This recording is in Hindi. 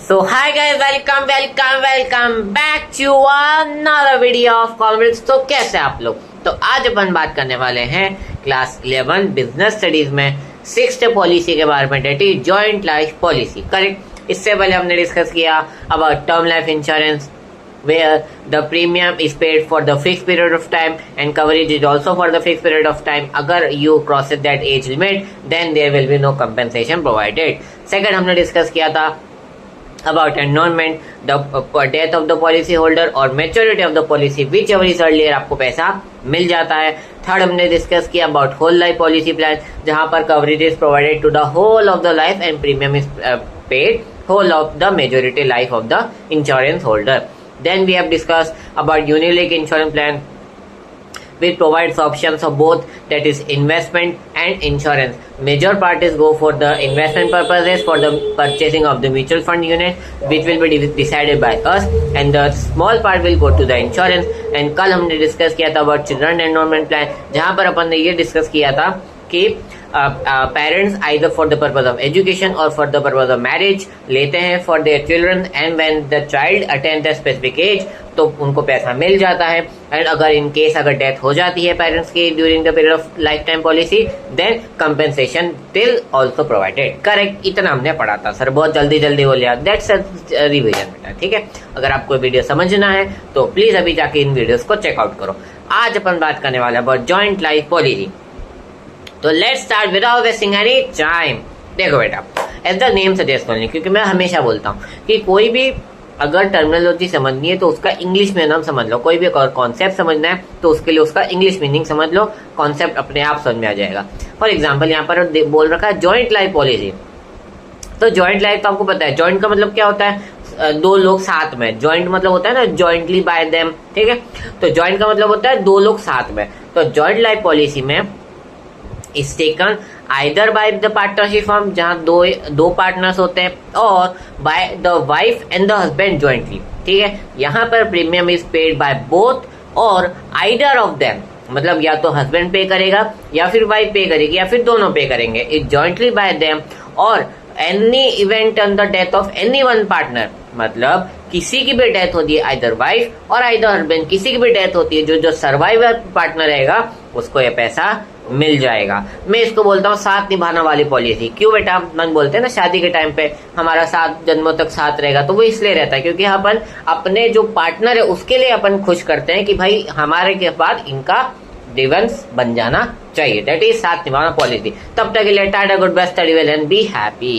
So hi guys, welcome back to another video of comrades. तो कैसे आप लोग? तो आज अपन बात करने वाले हैं क्लास 11 बिजनेस स्टडीज में 6th पॉलिसी के बारे में, that is joint life policy. Correct. इससे पहले हमने डिस्कस किया about term life insurance where the premium is paid for the fixed period of time and coverage is also for the fixed period of time. अगर you cross that age limit then there will be no compensation provided. Second हमने डिस्कस किया था about annulment, the death of the policy holder or maturity of the policy, whichever is earlier आपको पैसा मिल जाता है। थर्ड हमने डिस्कस किया about whole life policy plan, जहाँ पर coverage is provided to the whole of the life and premium is paid whole of the majority life of the insurance holder. Then we have discussed about Unilink insurance plan, which provides options of both, that is investment and insurance. Major parties go for the investment purposes for the purchasing of the mutual fund unit, which will be decided by us, and the small part will go to the insurance. And कल हमने डिस्कस किया था about children enrollment plan, जहाँ पर अपन ने ये डिस्कस किया था कि parents either for the purpose of education और for the purpose of marriage लेते हैं for their children, and when the child attain the specific age तो उनको पैसा मिल जाता है। एंड अगर इन केस अगर डेथ हो जाती है पेरेंट्स की during the period of life time policy, then compensation will also provided. Correct. इतना हमने पढ़ा था सर, बहुत जल्दी बोल लिया, दैट्स रिविजन बेटा। ठीक है, अगर आपको वीडियो समझना है तो प्लीज अभी जाके इन वीडियोस को चेकआउट करो। आज अपन बात करने वाले अबाउट जॉइंट लाइफ पॉलिसी। तो let's start without wasting any time. देखो बेटा, एज द नेम सजेस्ट करनी, क्योंकि मैं हमेशा बोलता हूँ कि कोई भी अगर टर्मिनोलॉजी समझनी है तो उसका इंग्लिश में नाम समझ लो। कोई भी कॉन्सेप्ट समझना है तो उसके लिए उसका इंग्लिश मीनिंग समझ लो, कॉन्सेप्ट अपने आप समझ में आ जाएगा। फॉर एग्जाम्पल यहाँ पर बोल रखा है जॉइंट लाइफ पॉलिसी। तो जॉइंट लाइफ तो आपको पता है, जॉइंट का मतलब क्या होता है? दो लोग साथ में। जॉइंट मतलब होता है ना जॉइंटली बाय देम। ठीक है, तो जॉइंट का मतलब होता है दो लोग साथ में। तो जॉइंट लाइफ पॉलिसी में is taken either by the partnership firm, जहाँ दो पार्टनर्स होते हैं, और by the wife and the husband jointly। ठीक है, यहाँ पर premium is paid by both और either of them, मतलब या तो हस्बैंड पे करेगा या फिर वाइफ पे करेगी या फिर दोनों पे करेंगे। इट जॉइंटली बाय देम और any event on the death of any one partner, मतलब किसी की भी डेथ होती है आइदर वाइफ और आइदर हस्बैंड, किसी की भी डेथ होती है, जो सर्वाइवर पार्टनर रहेगा उसको ये पैसा मिल जाएगा। मैं इसको बोलता हूँ साथ निभाना वाली पॉलिसी। क्यों बेटा? मन बोलते हैं ना शादी के टाइम पे हमारा साथ जन्मों तक साथ रहेगा, तो वो इसलिए रहता है क्योंकि अपन अपने जो पार्टनर है उसके लिए अपन खुश करते हैं कि भाई हमारे के बाद इनका डिवोर्स बन जाना चाहिए। दैट इज साथ निभाना पॉलिसी। तब तक के लिए tata, good bye, study well and be happy.